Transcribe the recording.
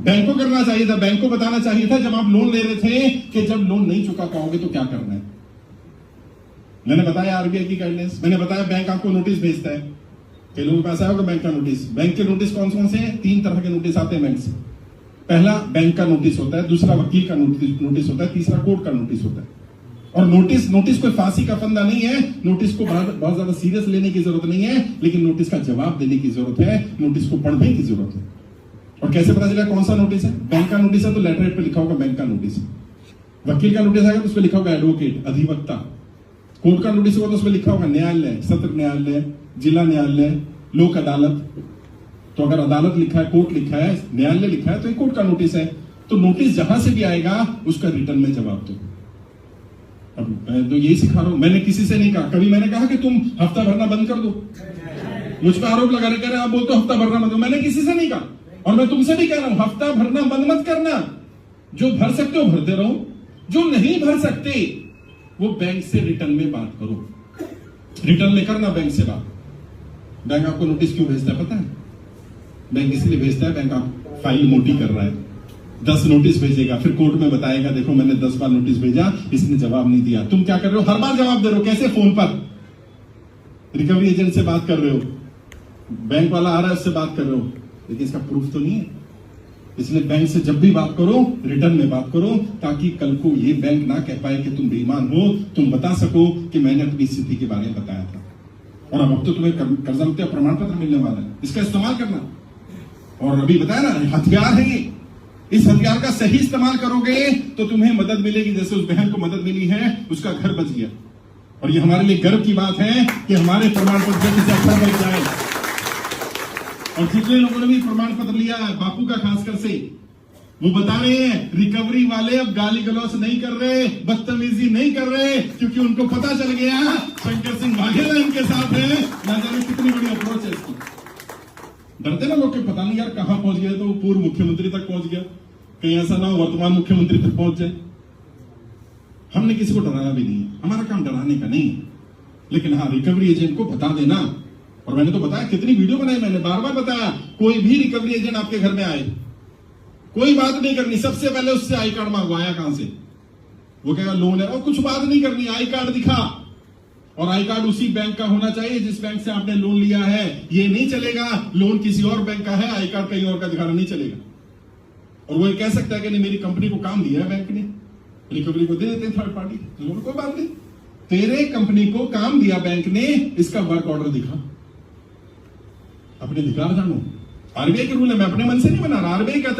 Bank को करना चाहिए था, बैंक को बताना चाहिए था जब आप लोन ले रहे थे कि जब लोन नहीं चुका पाओगे तो क्या करना है। मैंने बताया आरबीआई की गाइडलाइंस, मैंने बताया बैंक आपको नोटिस भेजता है। कई लोगों के पास आया होगा बैंक का नोटिस। बैंक के नोटिस कौन कौन से हैं? 3 तरह के नोटिस आते हैं बैंक से। पहला बैंक का नोटिस होता है, दूसरा वकील का नोटिस होता है, तीसरा कोर्ट का नोटिस होता है। और नोटिस कोई फांसी का फंदा नहीं है। नोटिस को बहुत ज्यादा सीरियस लेने की जरूरत नहीं है, लेकिन नोटिस का जवाब देने की जरूरत है, नोटिस को पढ़ने की जरूरत है। और कैसे पता चला कौन सा नोटिस है? बैंक का नोटिस है तो लेटर हेड पे लिखा होगा बैंक का नोटिस। वकील का नोटिस आएगा तो उसमें लिखा होगा एडवोकेट, अधिवक्ता। कोर्ट का नोटिस होगा तो उसमें लिखा होगा न्यायालय, सत्र न्यायालय, जिला न्यायालय, लोक अदालत। तो अगर अदालत लिखा है, कोर्ट लिखा है, न्यायालय लिखा है तो ये कोर्ट का नोटिस है। तो नोटिस जहां से भी आएगा उसका रिटर्न में जवाब दो। अब मैं तो यही सिखा रहा हूं, मैंने किसी से नहीं कहा, कभी मैंने कहा कि तुम हफ्ता भरना बंद कर दो। मुझ पर आरोप लगा रहे आप बोलते हो हफ्ता भरना बंद, मैंने किसी से नहीं कहा। और मैं तुमसे भी कह रहा हूं हफ्ता भरना बंद मत करना। जो भर सकते हो भरते रहो, जो नहीं भर सकते वो बैंक से रिटर्न में बात करो। रिटर्न में करना बैंक से बात। बैंक आपको नोटिस क्यों भेजता है पता है? बैंक इसलिए भेजता है, बैंक आप फाइल मोटी कर रहा है, 10 नोटिस भेजेगा, फिर कोर्ट में बताएगा देखो मैंने 10 बार नोटिस भेजा, इसने जवाब नहीं दिया। तुम क्या कर रहे हो? हर बार जवाब दे रहे हो। कैसे? फोन पर रिकवरी एजेंट से बात कर रहे हो, बैंक वाला आ रहा है उससे बात कर रहे हो, लेकिन इसका प्रूफ तो नहीं है। इसलिए बैंक से जब भी बात करो रिटर्न में बात करो, ताकि कल को ये बैंक ना कह पाए कि तुम बेईमान हो। तुम बता सको कि मैंने अपनी स्थिति के बारे में बताया था। और अब तो तुम्हें कर्जा मुक्ति प्रमाण पत्र मिलने वाला है, इसका इस्तेमाल करना। और अभी बताया ना, हथियार है ये। इस हथियार का सही इस्तेमाल करोगे तो तुम्हें मदद मिलेगी, जैसे उस बहन को मदद मिली है, उसका घर बच गया। और ये हमारे लिए गर्व की बात है कि हमारे प्रमाण पत्र से घर बच जाए। और जितने लोगों ने भी प्रमाण पत्र लिया है, बापू का खासकर से, वो बता रहे हैं रिकवरी वाले अब गाली गलौज नहीं कर रहे, बदतमीजी नहीं कर रहे, क्योंकि उनको पता चल गया शंकर सिंह वाघेला इनके साथ है। ना जाने कितनी बड़ी अप्रोच है इसकी। डरते ना लोग के पता नहीं यार कहां पहुंच गया, तो पूर्व मुख्यमंत्री तक पहुंच गया, कहीं ऐसा ना हो वर्तमान मुख्यमंत्री तक पहुंच जाए। हमने किसी को डराया भी नहीं, हमारा काम डराने का नहीं है, लेकिन हाँ रिकवरी एजेंट को बता देना। और मैंने तो बताया, कितनी वीडियो बनाई मैंने, बार बार बताया, कोई भी रिकवरी एजेंट आपके घर में आए, कोई बात नहीं करनी, सबसे पहले उससे आई कार्ड मांगवाया कहां से, वो कहेगा लोन है, और कुछ बात नहीं करनी, आई कार्ड दिखा। और आई कार्ड उसी बैंक का होना चाहिए जिस बैंक से आपने लोन लिया है। ये नहीं चलेगा लोन किसी और बैंक का है, आई कार्ड कहीं और का दिखाना नहीं चलेगा। और वो ये कह सकता है कि नहीं मेरी कंपनी को काम दिया है बैंक ने, रिकवरी को दे देते हैं थर्ड पार्टी, तो कोई बात नहीं, तेरे कंपनी को काम दिया बैंक ने, इसका वर्क ऑर्डर दिखा, अपने अधिकार जानो। आरबीआई के रूल है, मैं अपने मन से नहीं बना रहा, आरबीआई का